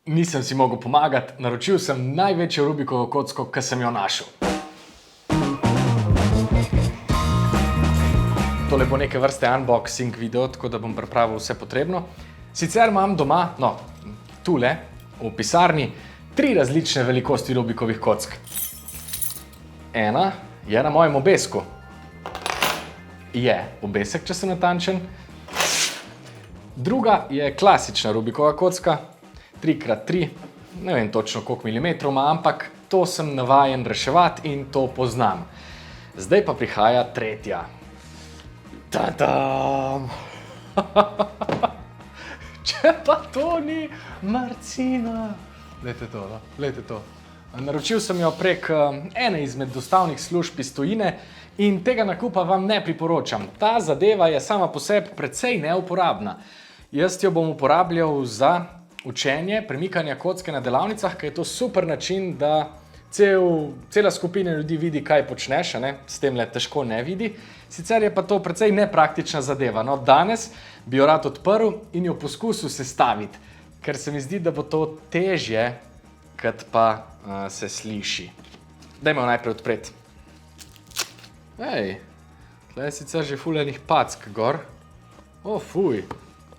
Nisem si mogel pomagati, naročil sem največjo Rubikovo kocko, ki sem jo našel. Tole bo neke vrste unboxing video, tako da bom pripravil vse potrebno. Sicer imam doma, tule, v pisarni, 3 različne velikosti Rubikovih kock. Ena je na mojem obesku. Je obesek, če sem natančen. Druga je klasična Rubikova kocka. 3x3, ne vem točno koliko milimetrov ima, ampak to sem navajen reševati in to poznam. Zdaj pa prihaja tretja. Tadam! Če pa to ni marcina! Glejte to. Naročil sem jo prek ene izmed dostavnih služb iz tujine in tega nakupa vam ne priporočam. Ta zadeva je sama po sebi precej neuporabna. Jaz jo bom uporabljal za učenje, premikanja kocke na delavnicah, ker je to super način, da cela skupina ljudi vidi, kaj počneš, s tem le težko ne vidi. Sicer je pa to precej nepraktična zadeva. No, danes bi jo rad odprl in jo poskusil sestaviti, ker se mi zdi, da bo to težje, kot pa se sliši. Dajmo jo najprej odpreti. Tle je sicer že ful enih pack gor. Fuj,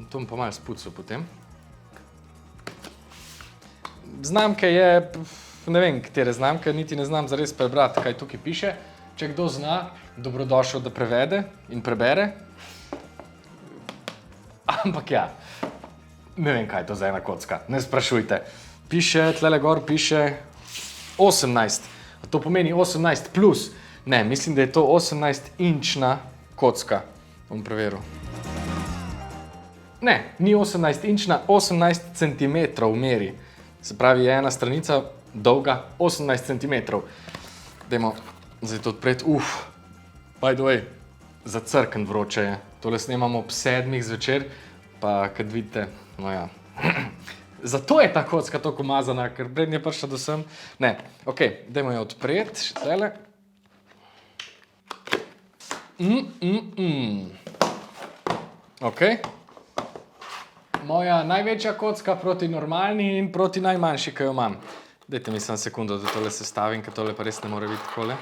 to bom pa malo spucal potem. Znamke je, ne vem, katere znamke, niti ne znam zares prebrati, kaj tukaj piše. Če kdo zna, dobrodošel, da prevede in prebere. Ampak ja, ne vem, kaj je to za ena kocka, ne sprašujte. Piše, tlele gor piše 18. To pomeni 18 plus. Ne, mislim, da je to 18-inčna kocka. Bom preveril. Ne, ni 18-inčna, 18 centimetrov meri. Se pravi, je ena stranica dolga 18 centimetrov. Dajmo zdaj to odpreti. By the way, zacrkn vroče je. Tole snemamo ob 7 zvečer, pa kad vidite, no ja. Zato je ta kocka toliko umazana, ker prednje prišla do sem. Ne, okej, dajmo jo odpreti, še tlele. Okej. Moja največja kocka proti normalni in proti najmanjši, ki jo imam. Dajte mi samo sekundo, da tole sestavim, ker tole pa res ne more biti takole.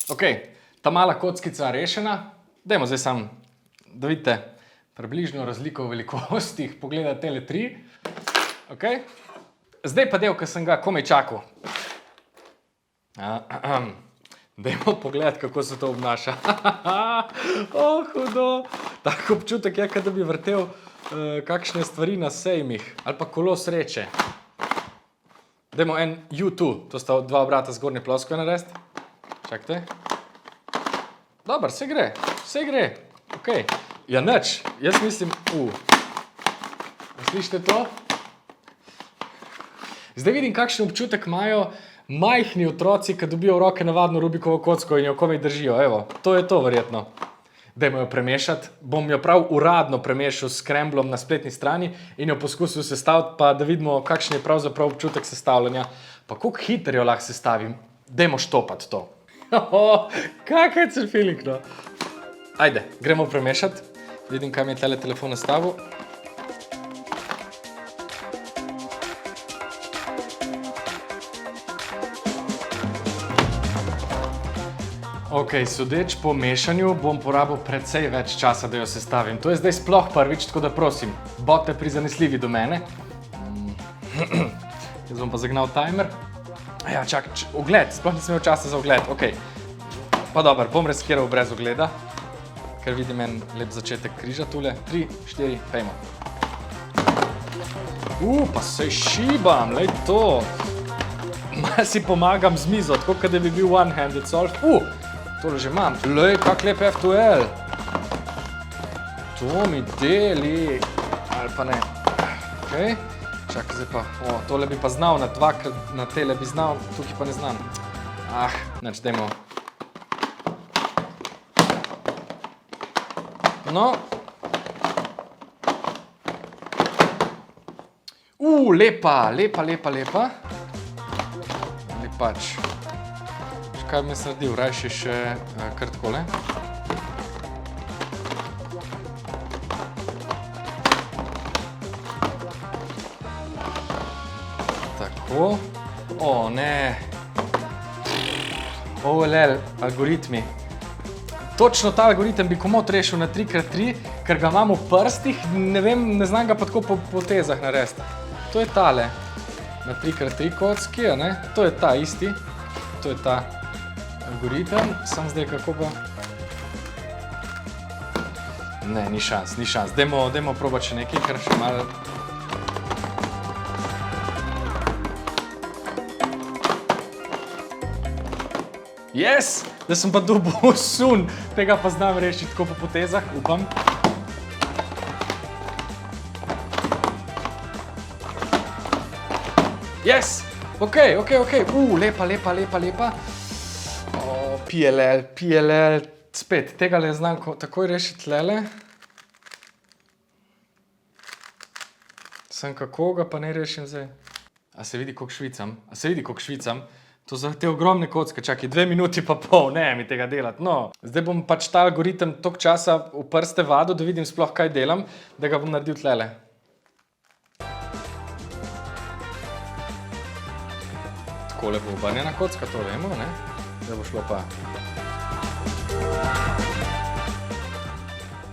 Okej, ta mala kockica rešena. Dajmo zdaj samo, da vidite približno razliko v velikostih, pogledati tele 3. Okej. Zdaj pa del, ki sem ga komaj čakal. Dajmo pogledati, kako se to obnaša. Hudo. Tak občutek je, kot da bi vrtel kakšne stvari na sejmih. Ali pa kolo sreče. Dajmo en U2. To sta 2 obrata zgornje ploskve narediti. Čakajte. Dobar, vse gre. Okej. Ja, nič. Jaz mislim, Slišite to? Zdaj vidim, kakšen občutek imajo majhni otroci, ki dobijo v roke navadno Rubikovo kocko in jo komaj držijo. Evo, to je to verjetno. Dajmo jo premešati. Bom jo prav uradno premešal s kremblom na spletni strani in jo poskusil sestaviti, pa da vidimo, kakšen je pravzaprav občutek sestavljanja. Pa koliko hitro jo lahko sestavim. Dajmo štopati to. Kakšen feeling, no. Ajde, gremo premešati. Vidim, kaj mi je tele telefon nastavil. Ok, sodeč po mešanju bom porabil precej več časa, da jo sestavim. To je zdaj sploh prvič, tako da prosim, bodite prizanesljivi do mene. Jaz bom pa zagnal timer. Ja, čak, ogled, sploh nisem imel časa za ogled. Ok, pa dober, bom riskiral brez ogleda, ker vidim en lep začetek križa tule. 3, 4, pejmo. Pa se šibam, lej to. Malo si pomagam z mizo, tako kot da bi bil one-handed solve. Tole že imam. Lej, kak lep F2L. To mi deli. Ali pa ne. Okej. Čakaj, zdaj pa. Tole bi pa znal, na tele bi znal, tukaj pa ne znam. Nič, dajmo. No. Lepa. Lepač. Kaj bi me naredil? Rajši še kar takole. Tako. O, ne. OLL, algoritmi. Točno ta algoritem bi komot rešil na 3x3, ker ga imam v prstih, ne vem, ne znam ga pa tako po potezah narediti. To je tale, na 3x3 kocki, ne? To je ta isti, to je ta algoritem, sam zdaj kako pa... Ne, ni šans. Dajmo probati še nekaj, ker še malo... Yes! Da sem pa dobil sun, tega pa znam rešiti tako po potezah, upam. Yes! Okej. Lepa. O, PLL. Spet, tega le znam takoj rešiti tlele. Sem kako ga pa ne rešim zdaj. A se vidi, koliko švicam? To za te ogromne kocke, čakaj, 2 minuti pa pol, ne mi tega delati, no. Zdaj bom pač ta algoritem toliko časa v prste vadil, da vidim sploh kaj delam, da ga bom naredil tlele. Tako lepo obrnjena kocka, to vemo, ne? Zdaj bo šlo pa...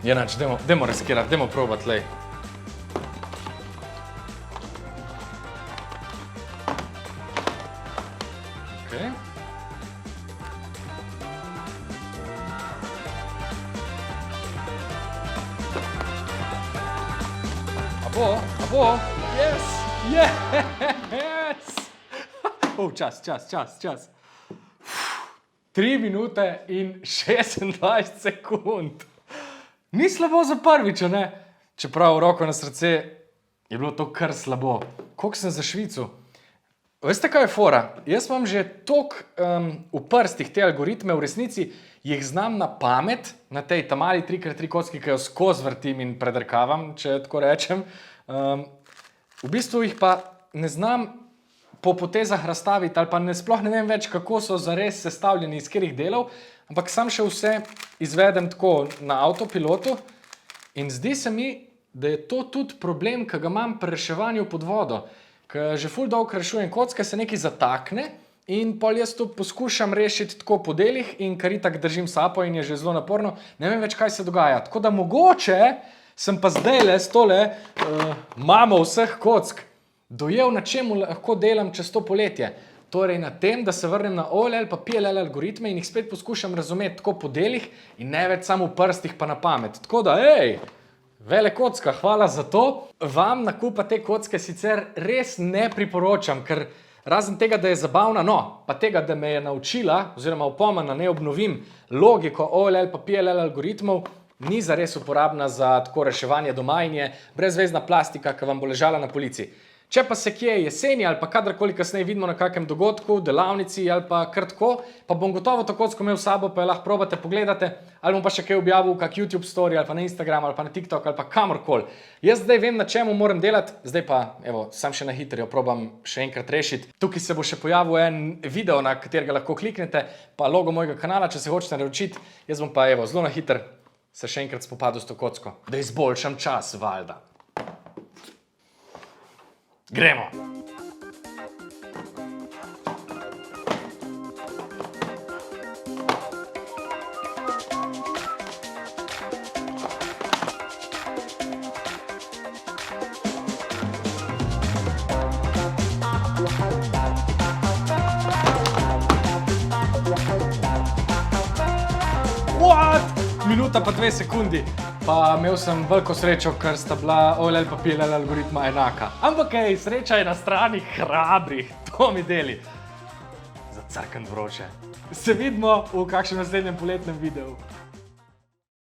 Jenač, dajmo riskirati, dajmo probati, lej. A bo? Yes! Čas. 3 minute in 26 sekund. Ni slabo za prvič, ne? Čeprav roko na srce je bilo to kar slabo. Koliko sem za Švico? Veste, kaj je fora? Jaz imam že toliko v prstih te algoritme, v resnici jih znam na pamet, na tej mali 3x3 kocki, ki jo skozi vrtim in predrkavam, če tako rečem. V bistvu jih pa ne znam po potezah razstaviti ali pa sploh ne vem več, kako so zares sestavljeni, iz katerih delov, ampak sam še vse izvedem tako na avtopilotu in zdi se mi, da je to tudi problem, ki ga imam pri reševanju pod vodo. Ker že ful dolgo rešujem kocke, se nekaj zatakne in pol jaz to poskušam rešiti tako po delih in kar itak držim sapo in je že zelo naporno, ne vem več, kaj se dogaja. Tako da mogoče sem pa zdajle s tole mamo vseh kock dojel, na čemu lahko delam čez to poletje. Torej na tem, da se vrnem na OLL pa PLL algoritme in jih spet poskušam razumeti tako po delih in ne več samo v prstih pa na pamet. Tako da, vele kocka, hvala za to. Vam nakupa te kocke sicer res ne priporočam, ker razen tega, da je zabavna, no, pa tega, da me je naučila, oziroma opomena, ne obnovim logiko OLL pa PLL algoritmov, ni zares uporabna za tako reševanje doma in je brezvezna plastika, ki vam bo ležala na polici. Če pa se kje jeseni ali pa kadarkoli kasneje vidimo na kakem dogodku, delavnici ali pa kar tako, pa bom gotovo to kocko imel s sabo, pa jo lahko probate, pogledate, ali bom pa še kaj objavil, kak YouTube story ali pa na Instagram ali pa na TikTok ali pa kamorkoli. Jaz zdaj vem, na čemu moram delati, zdaj pa, evo, sam še na hitro probam še enkrat rešiti. Tukaj se bo še pojavil en video, na katerega lahko kliknete, pa logo mojega kanala, če se hočete naročiti. Jaz bom pa, evo, zelo na hitro se še enkrat spopadel s to kocko, da izboljšam čas, valjda. Gremo! What? Minuta pa 2 sekundi. Pa imel sem veliko srečo, ker sta bila OLL pa PLL algoritma enaka. Ampak sreča je na strani hrabrih, to mi deli. Zacrkam vroče. Se vidimo v kakšnem naslednjem poletnem videu.